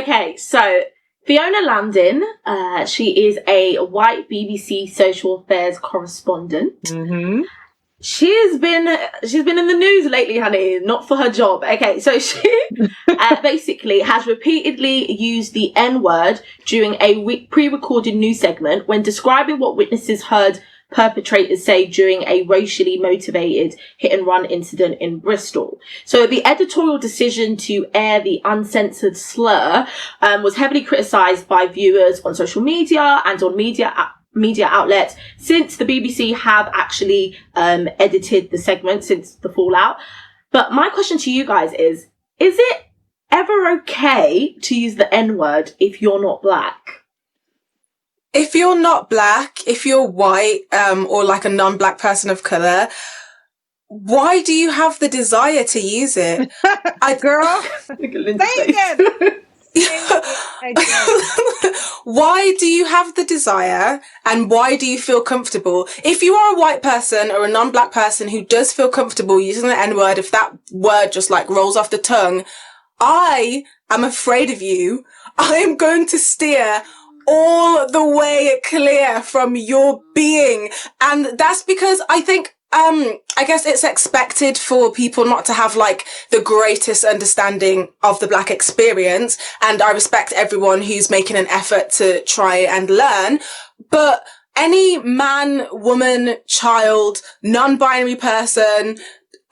Okay, so Fiona Landon, she is a white BBC social affairs correspondent. Mm-hmm. She's been in the news lately, honey, not for her job. Okay, so she basically has repeatedly used the N-word during a pre-recorded news segment when describing what witnesses heard perpetrators say during a racially motivated hit-and-run incident in Bristol. So the editorial decision to air the uncensored slur was heavily criticised by viewers on social media and on media outlets, since the BBC have actually edited the segment since the fallout. But my question to you guys is it ever okay to use the N-word if you're not black? If you're not black, if you're white, or like a non-black person of colour, why do you have the desire to use it? Girl, say again. Why do you have the desire and why do you feel comfortable? If you are a white person or a non-black person who does feel comfortable using the N-word, if that word just like rolls off the tongue, I am afraid of you. I am going to steer all the way clear from your being. And that's because I think I guess it's expected for people not to have like the greatest understanding of the black experience. And I respect everyone who's making an effort to try and learn. But any man, woman, child, non-binary person,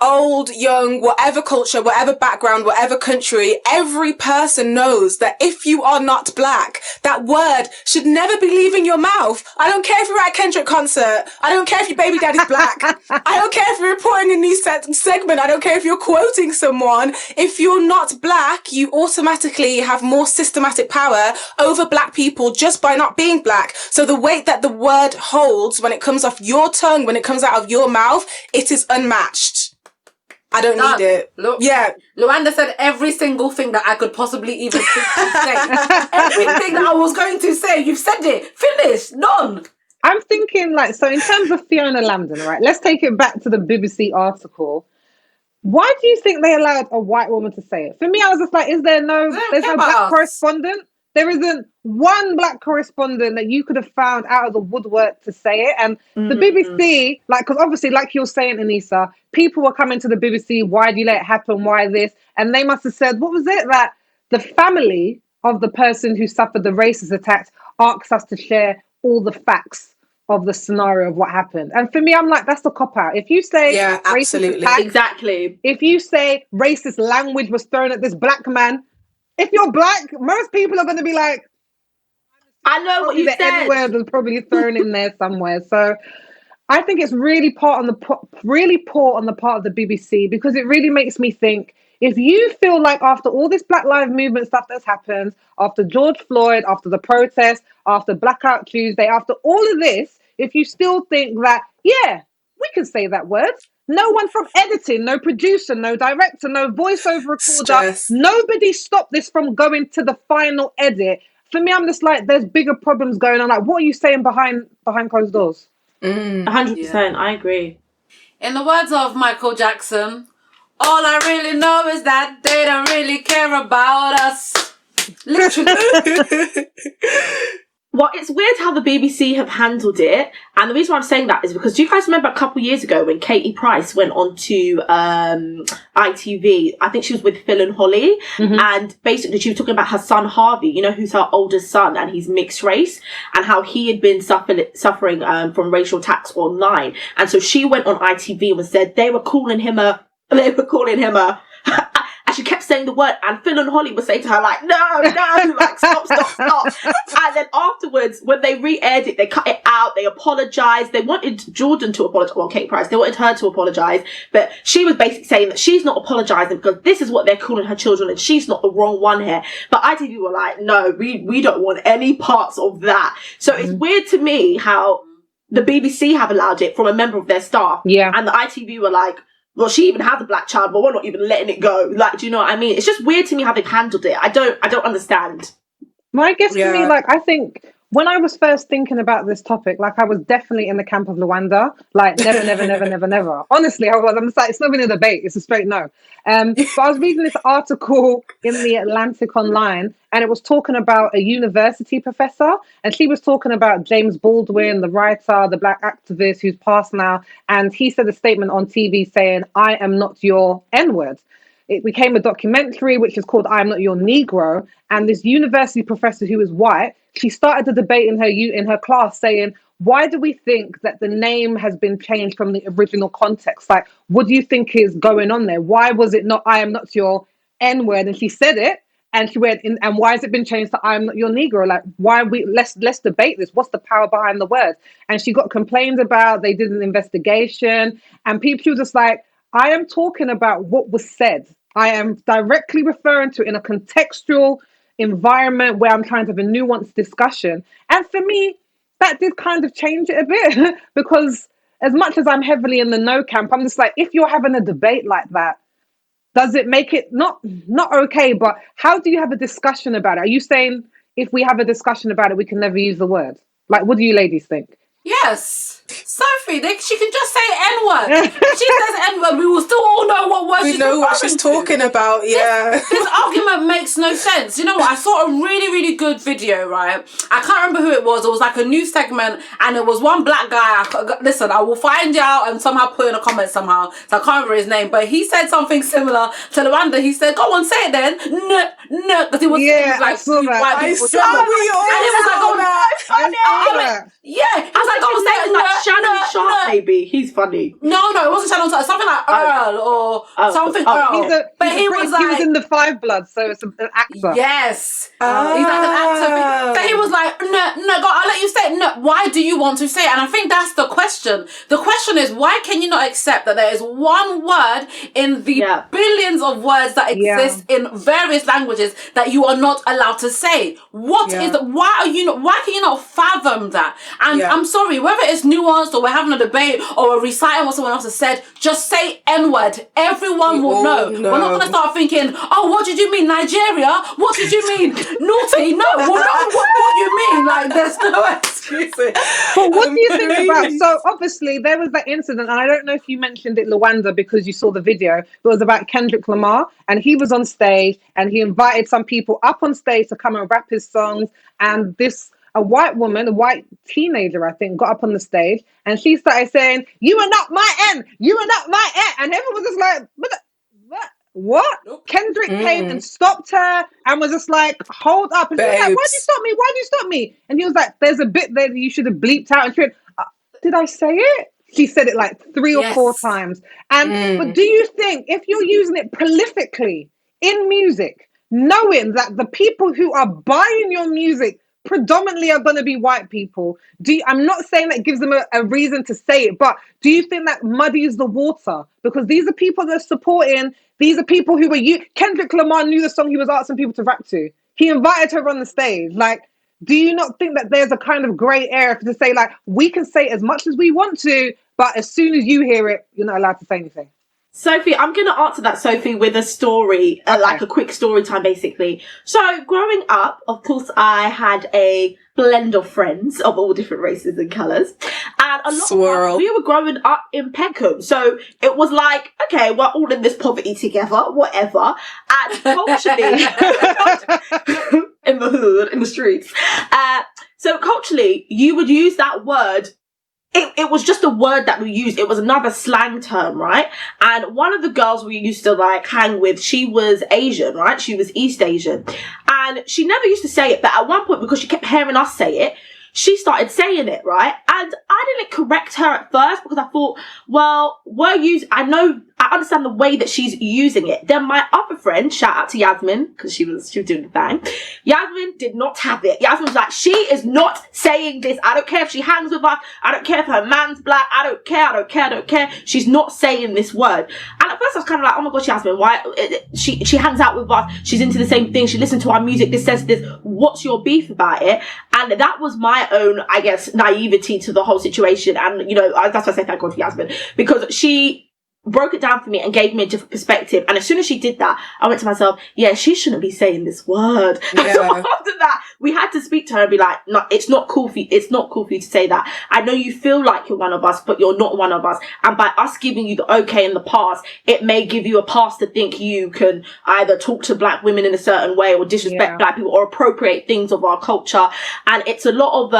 old, young, whatever culture, whatever background, whatever country, every person knows that if you are not black, that word should never be leaving your mouth. I don't care if you're at a Kendrick concert. I don't care if your baby daddy's black. I don't care if you're reporting a news segment. I don't care if you're quoting someone. If you're not black, you automatically have more systematic power over black people just by not being black. So the weight that the word holds when it comes off your tongue, when it comes out of your mouth, it is unmatched. I don't need it. Look, yeah. Luanda said every single thing that I could possibly even think to say. Everything that I was going to say, you've said it. Finish. None. I'm thinking like, so in terms of Fiona Landon, right? Let's take it back to the BBC article. Why do you think they allowed a white woman to say it? For me, I was just like, there's no black correspondent? There isn't one black correspondent that you could have found out of the woodwork to say it. And the BBC, like, because obviously, like you're saying, Anissa, people were coming to the BBC, why do you let it happen? Why this? And they must have said, what was it? That the family of the person who suffered the racist attacks asked us to share all the facts of the scenario of what happened. And for me, I'm like, that's the cop-out. If you say absolutely. racist attacks, exactly. If you say racist language was thrown at this black man, if you're black, most people are going to be like, I know what you said. N-word was probably thrown in there somewhere. So I think it's really poor on the part of the BBC, because it really makes me think, if you feel like after all this Black Lives Movement stuff that's happened, after George Floyd, after the protests, after Blackout Tuesday, after all of this, if you still think that, yeah, we can say that word. No one from editing, no producer, no director, no voiceover recorder, nobody stopped this from going to the final edit. For me, I'm just like, there's bigger problems going on. Like, what are you saying behind closed doors? 100%, I agree. In the words of Michael Jackson, all I really know is that they don't really care about us. Literally. Well, it's weird how the BBC have handled it. And the reason why I'm saying that is because, do you guys remember a couple of years ago when Katie Price went on to ITV? I think she was with Phil and Holly. And basically she was talking about her son Harvey, you know, who's her oldest son, and he's mixed race, and how he had been suffering from racial attacks online. And so she went on ITV and said they were calling him a and she kept saying the word, and Phil and Holly would say to her, like, no, like, stop. And then afterwards, when they re-aired it, they cut it out, they apologised. They wanted Jordan to apologise, well, Kate Price, they wanted her to apologise, but she was basically saying that she's not apologising because this is what they're calling her children and she's not the wrong one here. But ITV were like, no, we don't want any parts of that. So it's weird to me how the BBC have allowed it from a member of their staff. Yeah. And the ITV were like, well, she even has a black child, but we're not even letting it go. Like, do you know what I mean? It's just weird to me how they've handled it. I don't understand. My guess to me, like, I think when I was first thinking about this topic, like I was definitely in the camp of Luanda, like never, never, never, never, never. Honestly, I was. I'm just like, it's not even a debate; it's a straight no. But I was reading this article in the Atlantic Online, and it was talking about a university professor, and she was talking about James Baldwin, the writer, the black activist who's passed now, and he said a statement on TV saying, "I am not your N-word." It became a documentary which is called I'm Not Your Negro. And this university professor who is white, she started a debate in her class saying, why do we think that the name has been changed from the original context? Like, what do you think is going on there? Why was it not I am not your N-word? And she said it. And she went in, and why has it been changed to I'm not your Negro? Like, why let's debate this. What's the power behind the word? And she got complained about, they did an investigation, and people were just like, I am talking about what was said. I am directly referring to it in a contextual environment where I'm trying to have a nuanced discussion. And for me, that did kind of change it a bit because as much as I'm heavily in the no camp, I'm just like, if you're having a debate like that, does it make it not okay, but how do you have a discussion about it? Are you saying if we have a discussion about it, we can never use the word? Like, what do you ladies think? Yes. Sophie, she can just say N-word. If she says N-word, we will still all know what word she's know what she's talking about, yeah. This argument makes no sense. You know what? I saw a really, really good video, right? I can't remember who it was. It was like a news segment, and it was one black guy. Listen, I will find you out and somehow put in a comment somehow. So I can't remember his name, but he said something similar to Luanda. He said, go on, say it then. No, because it was like I saw that. white people. I saw And it was like, oh, that. yeah. I was like, oh, say it like Shannon Sharp, maybe. He's funny. No, it wasn't Shannon Sharp. Something like Earl or something Earl. But he was in the Five Bloods, so it's an actor. Yes. He's like an actor. So he was like, no, God, I'll let you say it. No, why do you want to say it? And I think that's the question. The question is, why can you not accept that there is one word in the billions of words that exist in various languages that you are not allowed to say? What is the, why can you not fathom that? And I'm sorry, whether it's nuanced or we're having a debate or we're reciting what someone else has said, just say N-word. Everyone will know. We're not going to start thinking, oh, what did you mean, Nigeria? What did you mean, naughty? No, we'll know what you mean. Like, there's no excuses. But what do you think about, so obviously there was that incident, and I don't know if you mentioned it, Luanda, because you saw the video. It was about Kendrick Lamar, and he was on stage, and he invited some people up on stage to come and rap his songs, and a white woman, a white teenager, I think, got up on the stage and she started saying, you are not my N, you are not my N. And everyone was just like, what? Nope. Kendrick came and stopped her and was just like, hold up. And she was like, why'd you stop me? Why'd you stop me? And he was like, there's a bit there that you should have bleeped out. And she went, did I say it? She said it like 3 or 4 times. And but do you think if you're using it prolifically in music, knowing that the people who are buying your music predominantly are going to be white people, I'm not saying that gives them a reason to say it, but do you think that muddies the water? Because these are people that are supporting, these are people who were Kendrick Lamar knew the song he was asking people to rap to. He invited her on the stage. Like, do you not think that there's a kind of grey area to say, like, we can say as much as we want to, but as soon as you hear it, you're not allowed to say anything? Sophie, I'm going to answer that, Sophie, with a story, like a quick story time, basically. So, growing up, of course, I had a blend of friends of all different races and colours. And a lot of us, we were growing up in Peckham. So, it was like, okay, we're all in this poverty together, whatever. And culturally, in the hood, in the streets. So, culturally, you would use that word. It was just a word that we used. It was another slang term, right? And one of the girls we used to like hang with, she was Asian, right? She was East Asian. And she never used to say it, but at one point, because she kept hearing us say it, she started saying it, right? And I didn't correct her at first because I thought, well, I understand the way that she's using it. Then my other friend, shout out to Yasmin, because she was doing the thing. Yasmin did not have it. Yasmin was like, she is not saying this. I don't care if she hangs with us. I don't care if her man's black. I don't care. She's not saying this word. And at first I was kind of like, oh my gosh, Yasmin, why? She hangs out with us. She's into the same thing. She listens to our music. This says this. What's your beef about it? And that was my own, I guess, naivety to the whole situation. And, that's why I say thank God for Yasmin, because she broke it down for me and gave me a different perspective. And as soon as she did that, I went to myself, yeah, she shouldn't be saying this word. Yeah. So after that, we had to speak to her and be like, no, it's not cool for you. It's not cool for you to say that. I know you feel like you're one of us, but you're not one of us. And by us giving you the okay in the past, it may give you a pass to think you can either talk to black women in a certain way or disrespect black people or appropriate things of our culture. And it's a lot of,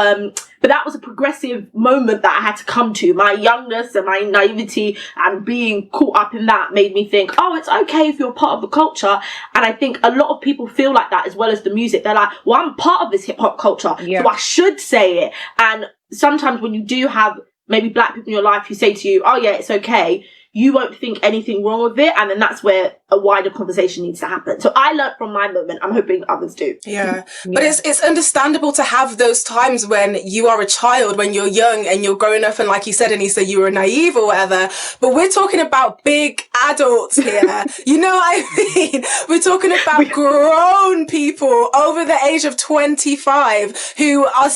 but that was a progressive moment that I had to come to. My youngness and my naivety and being caught up in that made me think, oh, it's okay if you're part of the culture. And I think a lot of people feel like that as well as the music. They're like, well, I'm part of this hip hop culture, so I should say it. And sometimes when you do have maybe black people in your life who say to you, oh yeah, it's okay, you won't think anything wrong with it. And then that's where a wider conversation needs to happen. So I learned from my moment. I'm hoping others do. Yeah. But it's understandable to have those times when you are a child, when you're young and you're growing up. And like you said, Anissa, you were naive or whatever. But we're talking about big adults here. You know what I mean? We're talking about grown people over the age of 25 who are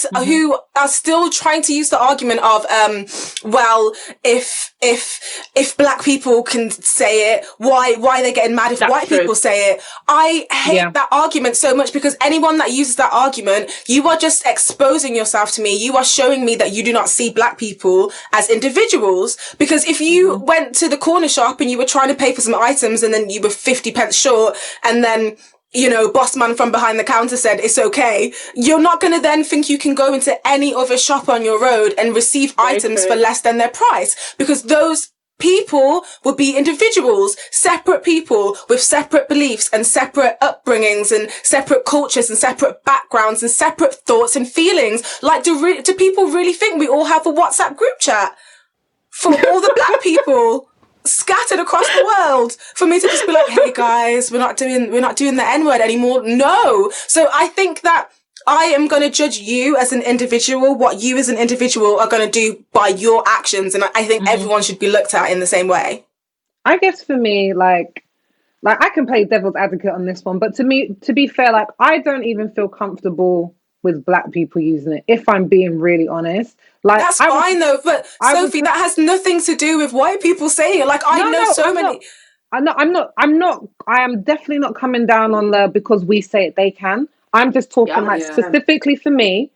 still trying to use the argument of, well, if black people can say it, why they getting mad if white people say it? I hate that argument so much, because anyone that uses that argument, you are just exposing yourself to me. You are showing me that you do not see black people as individuals. Because if you went to the corner shop and you were trying to pay for some items and then you were 50 pence short, and then boss man from behind the counter said, it's okay, you're not going to then think you can go into any other shop on your road and receive items for less than their price, because those people will be individuals, separate people with separate beliefs and separate upbringings and separate cultures and separate backgrounds and separate thoughts and feelings. Like, do people really think we all have a WhatsApp group chat for all the black people scattered across the world, for me to just be like, hey guys, we're not doing the N-word anymore? No. So I think that I am going to judge you as an individual, what you as an individual are going to do by your actions. And I think everyone should be looked at in the same way. I guess for me, like I can play devil's advocate on this one, but to me, to be fair, like, I don't even feel comfortable with black people using it, if I'm being really honest. Like, that's fine though, but Sophie, that has nothing to do with white people saying it. Like, I know so many. I am definitely not coming down on the because we say it, they can. I'm just talking specifically for me.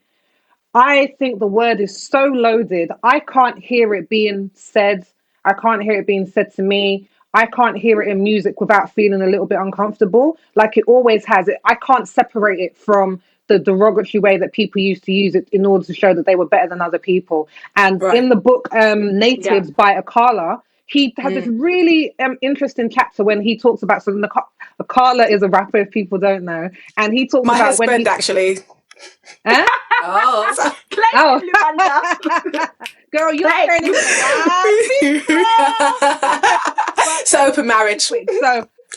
I think the word is so loaded. I can't hear it being said. I can't hear it being said to me. I can't hear it in music without feeling a little bit uncomfortable. Like it always has it. I can't separate it from the derogatory way that people used to use it in order to show that they were better than other people. And in the book Natives by Akala, he has this really interesting chapter when he talks about, so Akala is a rapper, if people don't know, and he talks my about husband when he, actually. Girl, you're turning so open marriage. So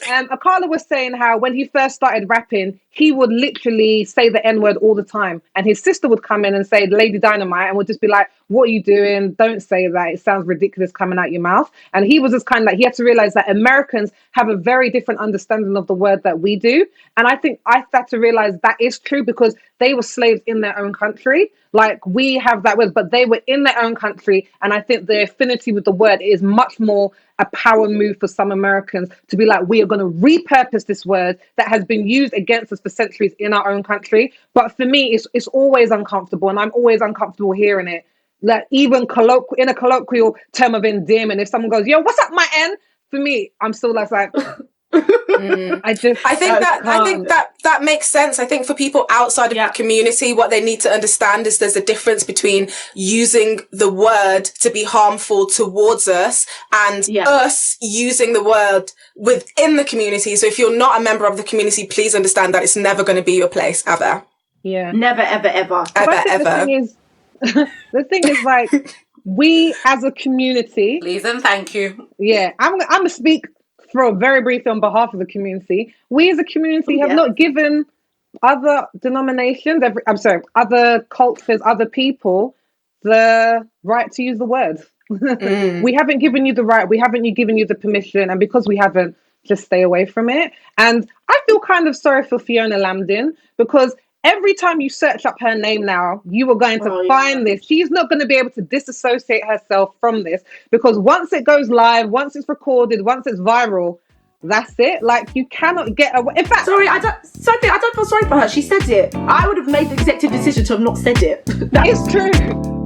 Akala was saying how when he first started rapping, he would literally say the N-word all the time. And his sister would come in and say, Lady Dynamite, and would just be like, what are you doing? Don't say that. It sounds ridiculous coming out your mouth. And he was just kind of like, he had to realize that Americans have a very different understanding of the word that we do. And I think I had to realize that is true because they were slaves in their own country. Like we have that word, but they were in their own country. And I think the affinity with the word is much more a power move for some Americans to be like, we are going to repurpose this word that has been used against us for centuries in our own country. But for me, it's always uncomfortable, and I'm always uncomfortable hearing it. Like even in a colloquial term of endearment, if someone goes, "Yo, what's up, my N?" For me, I'm still like I think that makes sense. I think for people outside of the community, what they need to understand is there's a difference between using the word to be harmful towards us and us using the word within the community. So if you're not a member of the community, please understand that it's never going to be your place ever. Yeah. Never, ever, ever. Ever. The thing is like, we as a community. Please and thank you. Yeah. I'm going to speak for very briefly on behalf of the community. We as a community have not given other denominations, other cultures, other people, the right to use the word. We haven't given you the right. We haven't given you the permission. And because we haven't, just stay away from it. And I feel kind of sorry for Fiona Lambdin because every time you search up her name now, you are going to find this. She's not going to be able to disassociate herself from this because once it goes live, once it's recorded, once it's viral, That's it. Like, you cannot get away. In fact, Sophie, I don't feel sorry for her. She said it. I would have made the executive decision to have not said it. It's true.